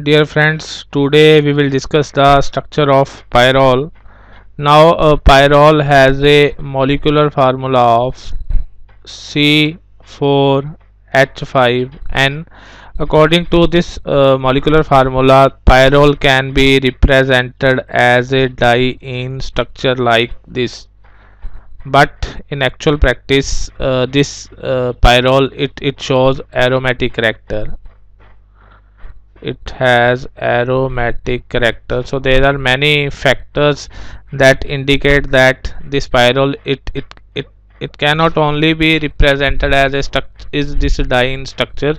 Dear friends, today we will discuss the structure of pyrrole. Now, a pyrrole has a molecular formula of C4H5N. According to this molecular formula, pyrrole can be represented as a diene structure like this. But in actual practice, this pyrrole it shows aromatic character. It has aromatic character, so there are many factors that indicate that this pyrrole it cannot only be represented as a structure is this diene structure.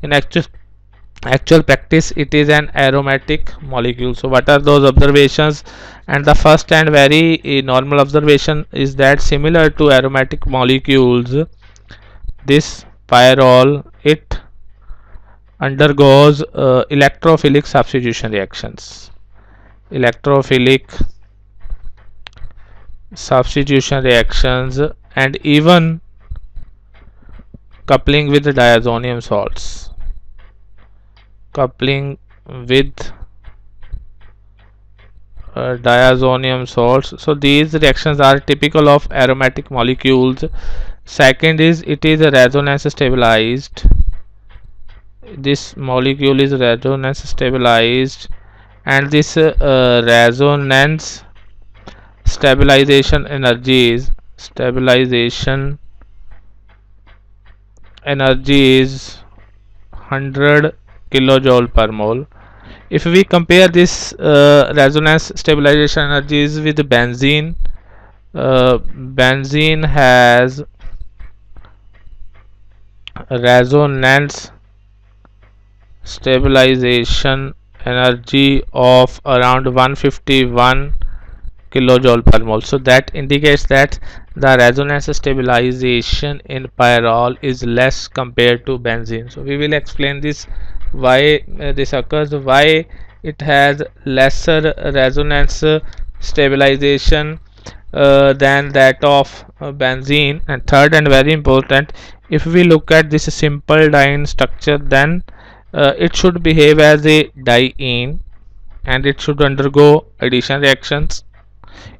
In actual practice it is an aromatic molecule. So what are those observations? And the first and very normal observation is that similar to aromatic molecules, this pyrrole it undergoes electrophilic substitution reactions. Electrophilic substitution reactions and even coupling with diazonium salts. Coupling with diazonium salts. So these reactions are typical of aromatic molecules. Second is it is resonance stabilized. This molecule is resonance stabilized, and this resonance stabilization energy is 100 kilojoule per mole. If we compare this resonance stabilization energies with benzene, benzene has resonance stabilization energy of around 151 kilojoule per mole. So that indicates that the resonance stabilization in pyrrole is less compared to benzene. So we will explain this, why this occurs, why it has lesser resonance stabilization than that of benzene. And third and very important, if we look at this simple diene structure, then it should behave as a diene and it should undergo addition reactions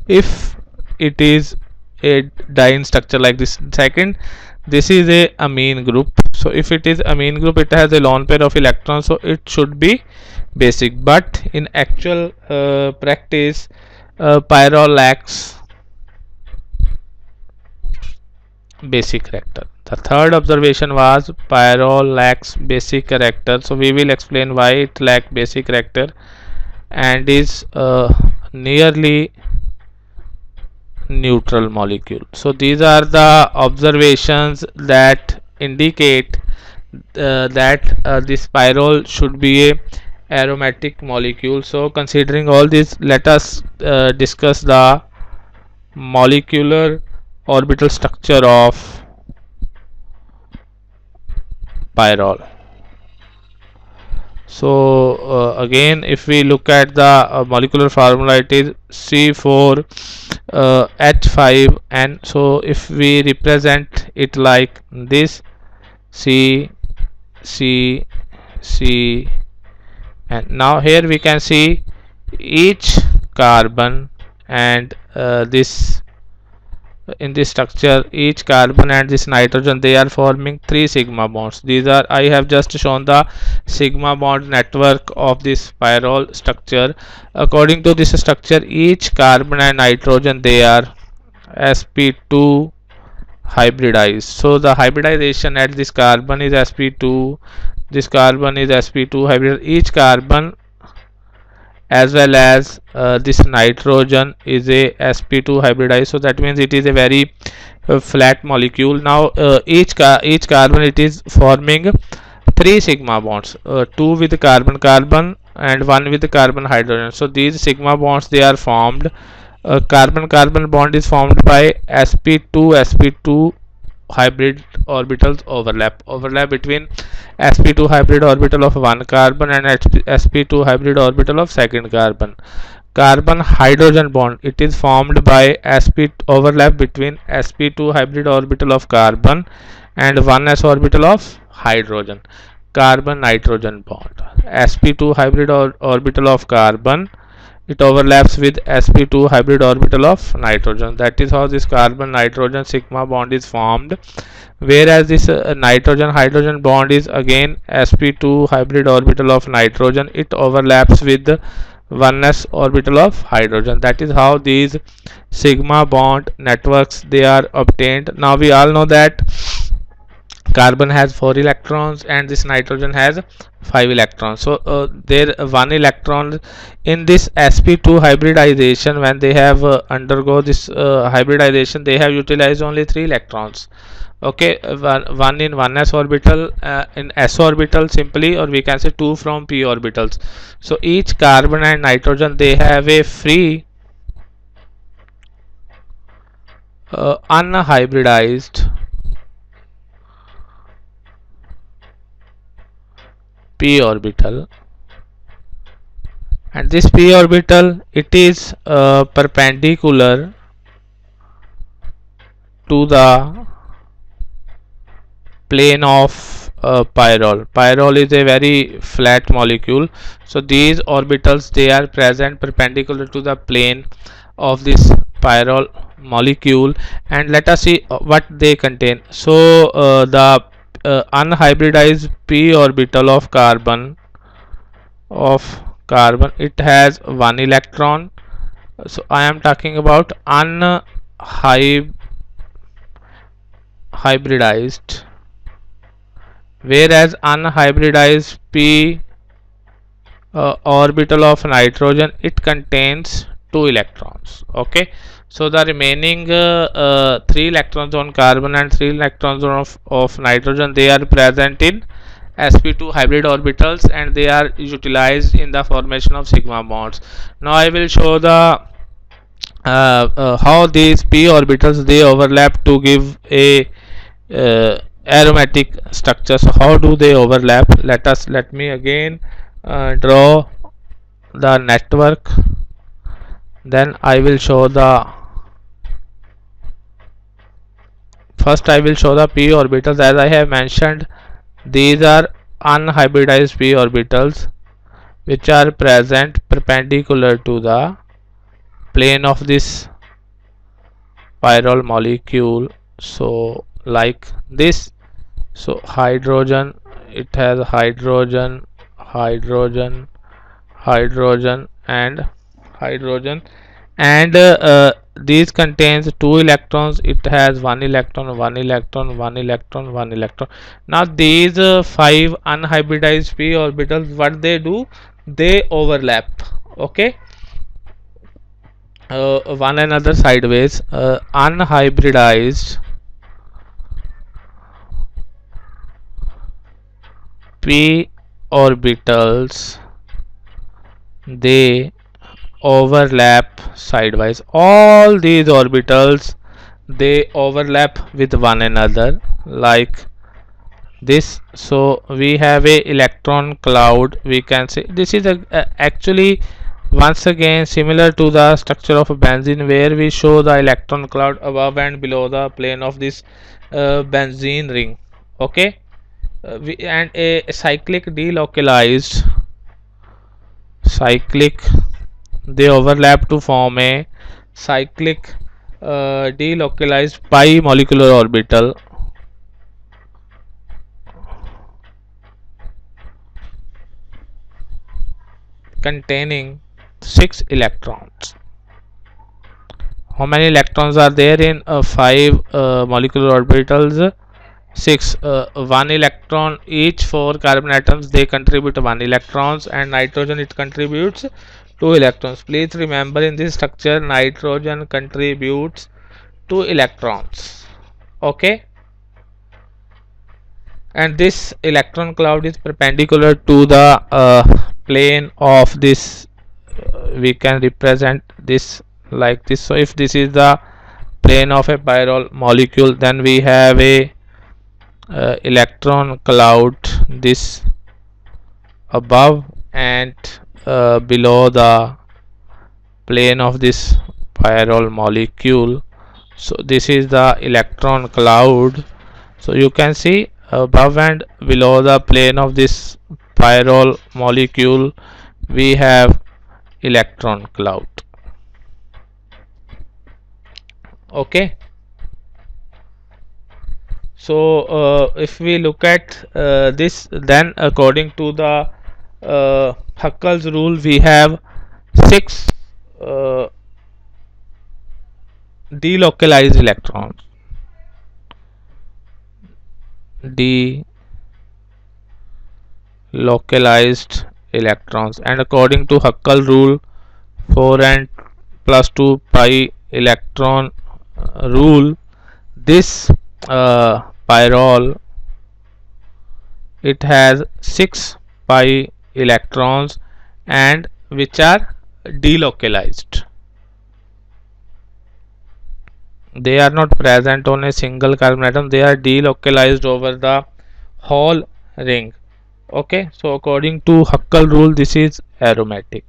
if it is a diene structure like this. Second, this is a amine group, so if it is amine group it has a lone pair of electrons, so it should be basic. But in actual practice, pyrrole lacks basic character. The third observation was pyrrole lacks basic character. So we will explain why it lacks basic character and is nearly neutral molecule. So these are the observations that indicate that this pyrrole should be a aromatic molecule. So considering all this, let us discuss the molecular orbital structure of pyrrole. So again, if we look at the molecular formula, it is C4H5N. So if we represent it like this, C C C, and now here we can see each carbon and this in this structure, each carbon and this nitrogen, they are forming 3 sigma bonds. These are, I have just shown the sigma bond network of this pyrrole structure. According to this structure, each carbon and nitrogen, they are sp2 hybridized. So the hybridization at this carbon is sp2, this carbon is sp2 hybrid. Each carbon as well as this nitrogen is a sp2 hybridized, so that means it is a very flat molecule. Now each carbon it is forming 3 sigma bonds, 2 with carbon carbon and 1 with carbon hydrogen. So these sigma bonds, they are formed, carbon carbon bond is formed by sp2 hybrid orbitals overlap between sp2 hybrid orbital of one carbon and sp2 hybrid orbital of second carbon. Carbon hydrogen bond, it is formed by overlap between sp2 hybrid orbital of carbon and 1s orbital of hydrogen. carbon nitrogen bond. sp2 hybrid orbital of carbon, it overlaps with sp2 hybrid orbital of nitrogen. That is how this carbon nitrogen sigma bond is formed, whereas this nitrogen hydrogen bond is again sp2 hybrid orbital of nitrogen, it overlaps with the 1s orbital of hydrogen. That is how these sigma bond networks they are obtained. Now we all know that carbon has 4 electrons and this nitrogen has 5 electrons. So there 1 electron in this sp2 hybridization, when they have undergo this hybridization, they have utilized only 3 electrons. Okay, one in 1s orbital, in s orbital simply, or we can say 2 from p orbitals. So each carbon and nitrogen they have a free unhybridized p orbital, and this p orbital it is perpendicular to the plane of pyrrole. Pyrrole is a very flat molecule, so these orbitals they are present perpendicular to the plane of this pyrrole molecule, and let us see what they contain. So the unhybridized p orbital of carbon it has 1 electron. So I am talking about unhybridized, whereas unhybridized p orbital of nitrogen it contains 2 electrons. Okay, so the remaining 3 electrons on carbon and 3 electrons of nitrogen they are present in sp2 hybrid orbitals, and they are utilized in the formation of sigma bonds. Now I will show the how these p orbitals they overlap to give a aromatic structure. So how do they overlap? Let me again draw the network, then I will show the first I will show the p orbitals. As I have mentioned, these are unhybridized p orbitals which are present perpendicular to the plane of this pyrrole molecule, so like this. So hydrogen, it has hydrogen, hydrogen, hydrogen and hydrogen, and these contains 2 electrons. It has 1 electron, 1 electron, 1 electron, 1 electron. Now these 5 unhybridized p orbitals, what they do, they overlap. Okay, one another sideways. Unhybridized p orbitals they overlap sidewise. All these orbitals they overlap with one another like this. So we have a electron cloud, we can say this is actually once again similar to the structure of a benzene, where we show the electron cloud above and below the plane of this benzene ring. Okay, and a cyclic delocalized they overlap to form a cyclic delocalized pi molecular orbital containing 6 electrons. How many electrons are there in 5 molecular orbitals? 6. 1 electron each for carbon atoms, they contribute 1 electrons, and nitrogen it contributes 2 electrons. Please remember, in this structure nitrogen contributes 2 electrons. Okay, and this electron cloud is perpendicular to the plane of this. We can represent this like this. So if this is the plane of a pyrrole molecule, then we have a electron cloud this above and below the plane of this pyrrole molecule. So this is the electron cloud. So you can see above and below the plane of this pyrrole molecule we have electron cloud. Okay, so if we look at this, then according to the Huckel's rule, we have six uh, delocalized electrons. Delocalized electrons, and according to Huckel rule, 4 and plus 2 pi electron rule, this pyrrole, it has 6 pi electrons and which are delocalized. They are not present on a single carbon atom, they are delocalized over the whole ring. Okay, so according to Huckel rule, this is aromatic.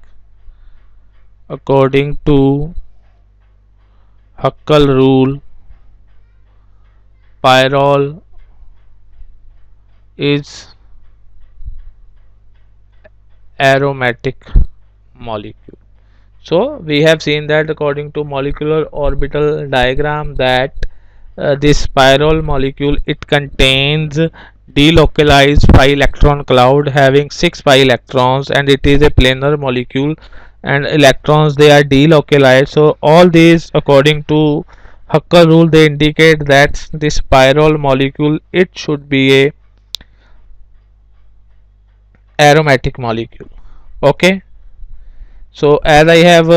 According to Huckel rule, pyrrole is aromatic molecule. So we have seen that according to molecular orbital diagram that this pyrrole molecule, it contains delocalized pi electron cloud having 6 pi electrons, and it is a planar molecule, and electrons, they are delocalized. So all these according to Huckel rule, they indicate that this pyrrole molecule, it should be a aromatic molecule. Okay, so as I have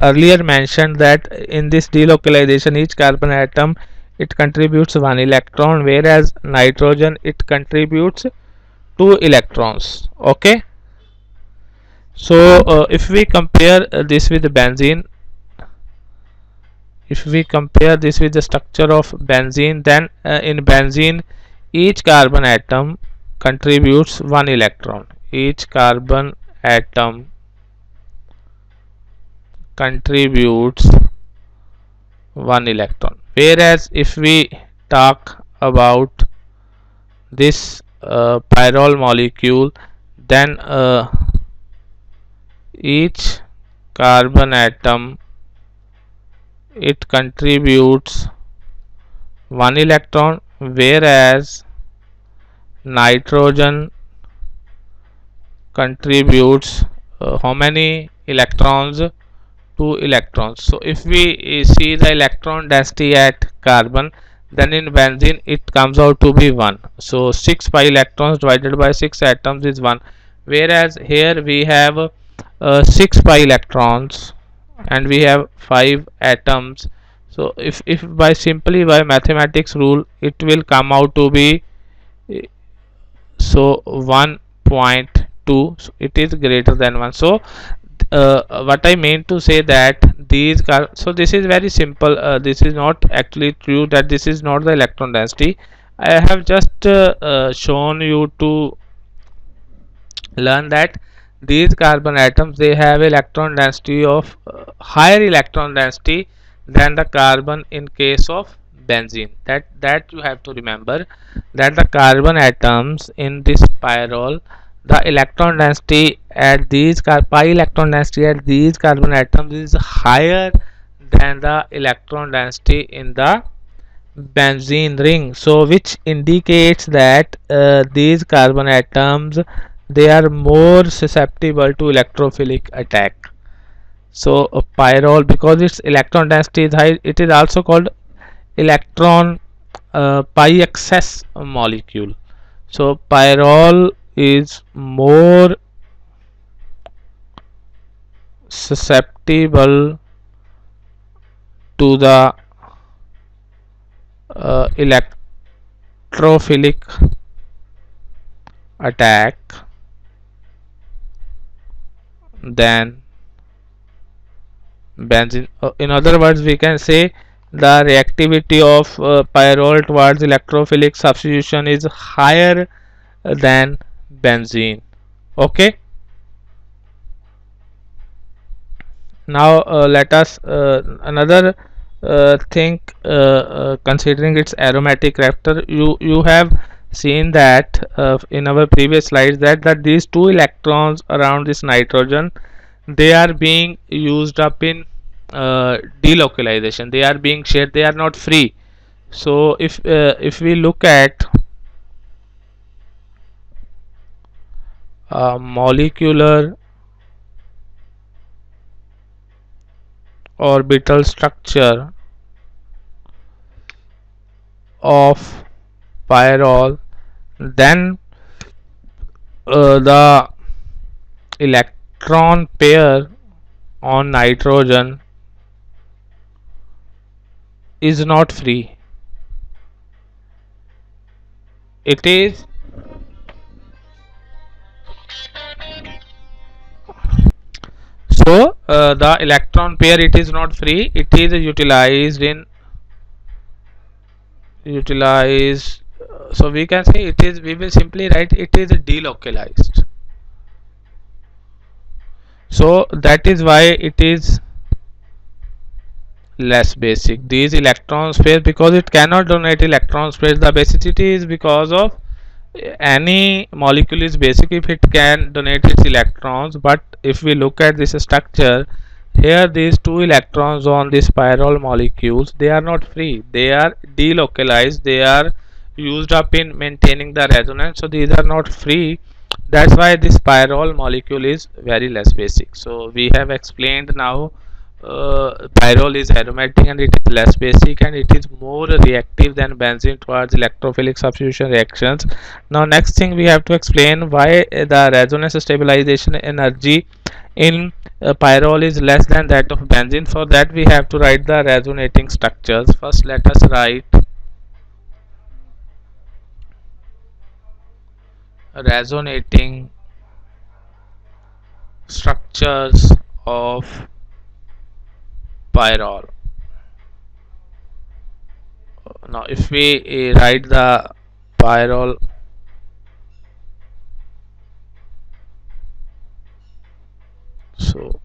earlier mentioned that in this delocalization, each carbon atom, it contributes 1 electron, whereas nitrogen, it contributes 2 electrons. Okay, so if we compare this with benzene, if we compare this with the structure of benzene, then in benzene, each carbon atom contributes 1 electron. Each carbon atom contributes 1 electron, whereas if we talk about this pyrrole molecule, then each carbon atom, it contributes 1 electron, whereas nitrogen contributes how many electrons? 2 electrons. So if we see the electron density at carbon, then in benzene it comes out to be 1. So 6 pi electrons divided by 6 atoms is 1, whereas here we have 6 pi electrons and we have 5 atoms. So if by simply by mathematics rule, it will come out to be so 1.2, so it is greater than 1. So what I mean to say that these so this is very simple. This is not actually true that this is not the electron density. I have just shown you to learn that these carbon atoms, they have electron density of higher electron density than the carbon in case of benzene. That you have to remember, that the carbon atoms in this pyrrole, the electron density at these pi electron density at these carbon atoms is higher than the electron density in the benzene ring. So which indicates that these carbon atoms, they are more susceptible to electrophilic attack. So pyrrole, because its electron density is high, it is also called electron pi excess molecule. So pyrrole is more susceptible to the electrophilic attack than benzene. In other words, we can say the reactivity of pyrrole towards electrophilic substitution is higher than benzene. Okay, now let us another think considering its aromatic character, you have seen that in our previous slides that these two electrons around this nitrogen, they are being used up in delocalization. They are being shared, they are not free. So if we look at molecular orbital structure of pyrrole, then the electron pair on nitrogen is not free. It is so the electron pair, it is not free. It is utilized. So we can say it is. We will simply write it is delocalized. So that is why it is less basic. These electron space, because it cannot donate electron space, the basicity is because of any molecule is basic if it can donate its electrons. But if we look at this structure here, these two electrons on these pyrrole molecules, they are not free, they are delocalized, they are used up in maintaining the resonance, so these are not free. That's why this pyrrole molecule is very less basic. So we have explained now pyrrole is aromatic and it is less basic and it is more reactive than benzene towards electrophilic substitution reactions. Now next thing we have to explain why the resonance stabilization energy in pyrrole is less than that of benzene. For that we have to write the resonating structures. First let us write resonating structures of pyrrole. Now if we write the pyrrole, so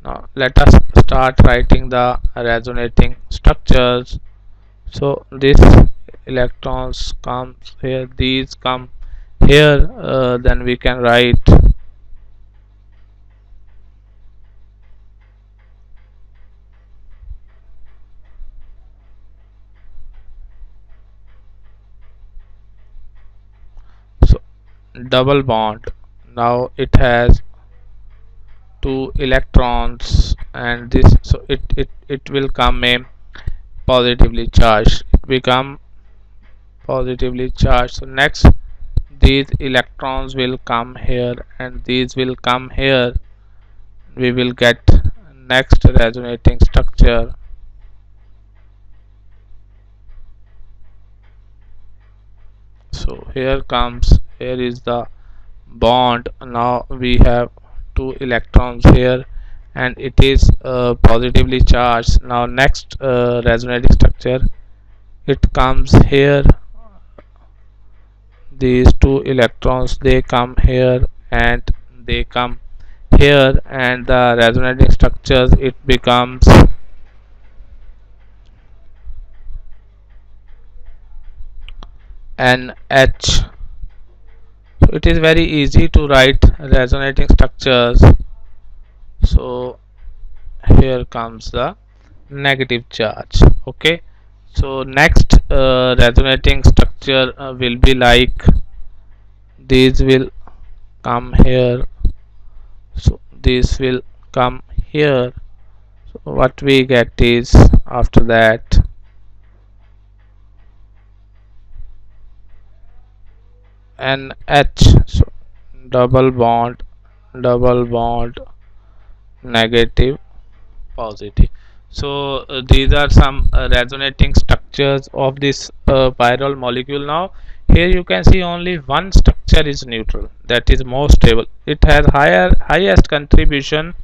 now let us start writing the resonating structures. So this electrons comes here, these come here, then we can write so double bond. Now it has two electrons and this, so it will come a positively charged, it become positively charged. So next these electrons will come here and these will come here, we will get next resonating structure. So here is the bond. Now we have two electrons here and it is positively charged. Now next resonating structure, it comes here, these two electrons, they come here and they come here, and the resonating structures, it becomes NH. So it is very easy to write resonating structures. So here comes the negative charge. Okay, so next resonating structure will be like these will come here, so this will come here. So what we get is after that NH, so double bond negative positive. So these are some resonating structures of this pyrrole molecule. Now here you can see only one structure is neutral, that is most stable. It has highest contribution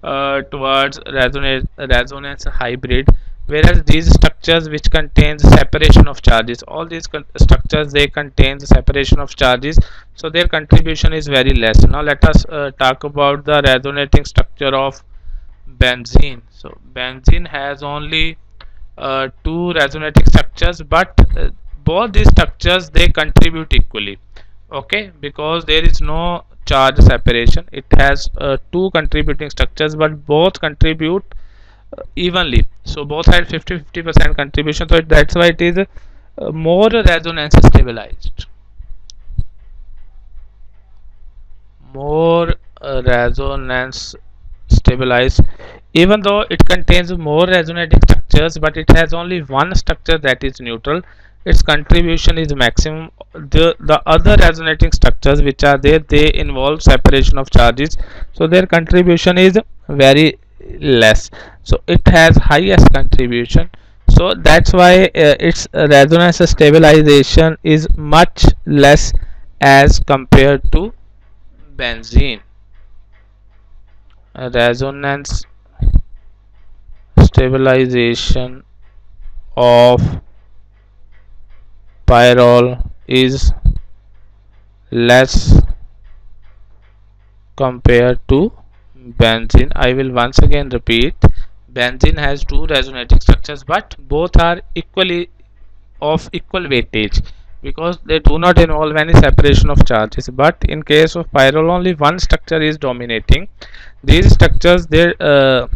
towards resonance hybrid, whereas these structures which contains separation of charges, all these structures, they contain separation of charges, so their contribution is very less. Now let us talk about the resonating structure of benzene. So benzene has only two resonating structures, but both these structures they contribute equally. Okay, because there is no charge separation. It has two contributing structures, but both contribute evenly. So both had 50-50% contribution. So that's why it is more resonance stabilized. More resonance stabilized, even though it contains more resonating structures, but it has only one structure that is neutral. Its contribution is maximum. The other resonating structures which are there, they involve separation of charges, so their contribution is very less. So it has highest contribution, so that's why its resonance stabilization is much less as compared to benzene. Resonance stabilization of pyrrole is less compared to benzene. I will once again repeat, benzene has two resonating structures, but both are equally of equal weightage because they do not involve any separation of charges. But in case of pyrrole, only one structure is dominating. These structures they are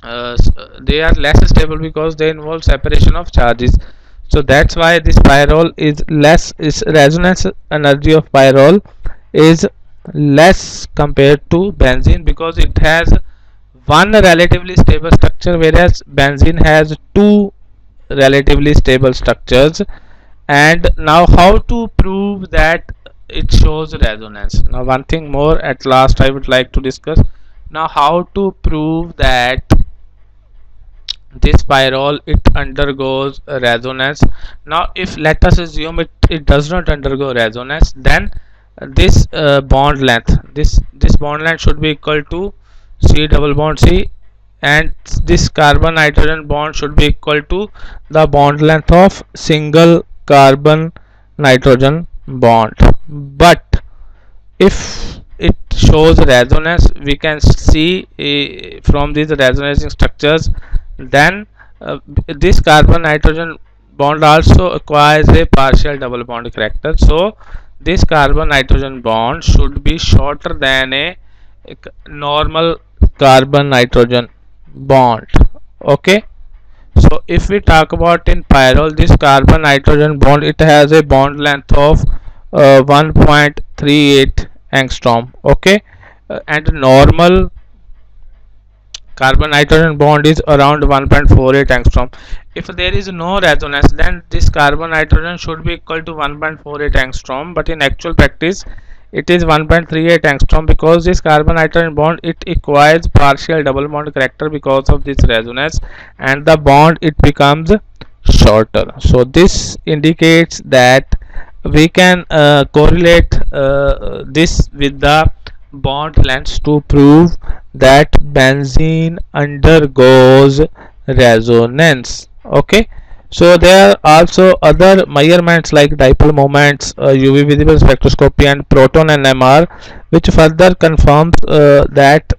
less stable because they involve separation of charges. So that's why this pyrrole is less, is resonance energy of pyrrole is less compared to benzene because it has one relatively stable structure, whereas benzene has two relatively stable structures. And now how to prove that it shows resonance? Now one thing more at last I would like to discuss. Now how to prove that this pyrrole it undergoes resonance? Now if let us assume it does not undergo resonance, then this bond length, this bond length should be equal to C double bond C, and this carbon nitrogen bond should be equal to the bond length of single carbon nitrogen bond. But if it shows resonance, we can see from these resonating structures, then this carbon nitrogen bond also acquires a partial double bond character. So this carbon nitrogen bond should be shorter than a normal carbon nitrogen bond. Okay, so if we talk about in pyrrole, this carbon nitrogen bond it has a bond length of 1.38 angstrom. Okay, and normal carbon nitrogen bond is around 1.48 angstrom. If there is no resonance, then this carbon nitrogen should be equal to 1.48 angstrom, but in actual practice it is 1.38 angstrom because this carbon nitrogen bond it acquires partial double bond character because of this resonance, and the bond it becomes shorter. So this indicates that we can correlate this with the bond lengths to prove that benzene undergoes resonance. Okay, so there are also other measurements like dipole moments, UV visible spectroscopy, and proton NMR, which further confirms that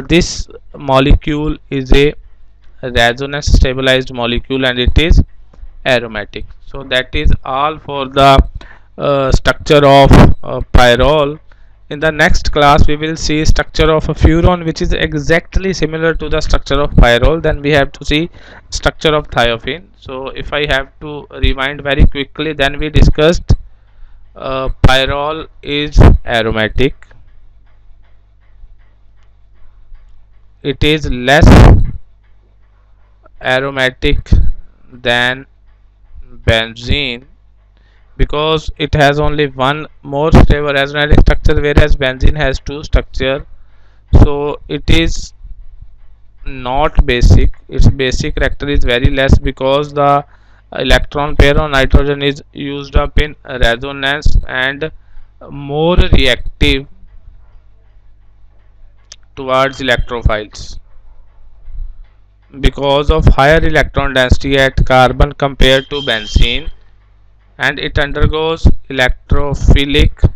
this molecule is a resonance stabilized molecule and it is aromatic. So that is all for the structure of pyrrole. In the next class we will see structure of a furan, which is exactly similar to the structure of pyrrole. Then we have to see structure of thiophene. So if I have to rewind very quickly, then we discussed pyrrole is aromatic, it is less aromatic than benzene because it has only one more stable resonating structure, whereas benzene has two structure. So it is not basic, its basic character is very less because the electron pair on nitrogen is used up in resonance and more reactive towards electrophiles because of higher electron density at carbon compared to benzene, and it undergoes electrophilic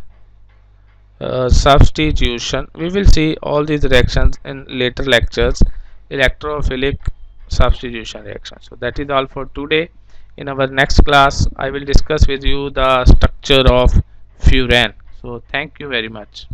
substitution. We will see all these reactions in later lectures. Electrophilic substitution reaction. So that is all for today. In our next class I will discuss with you the structure of furan. So thank you very much.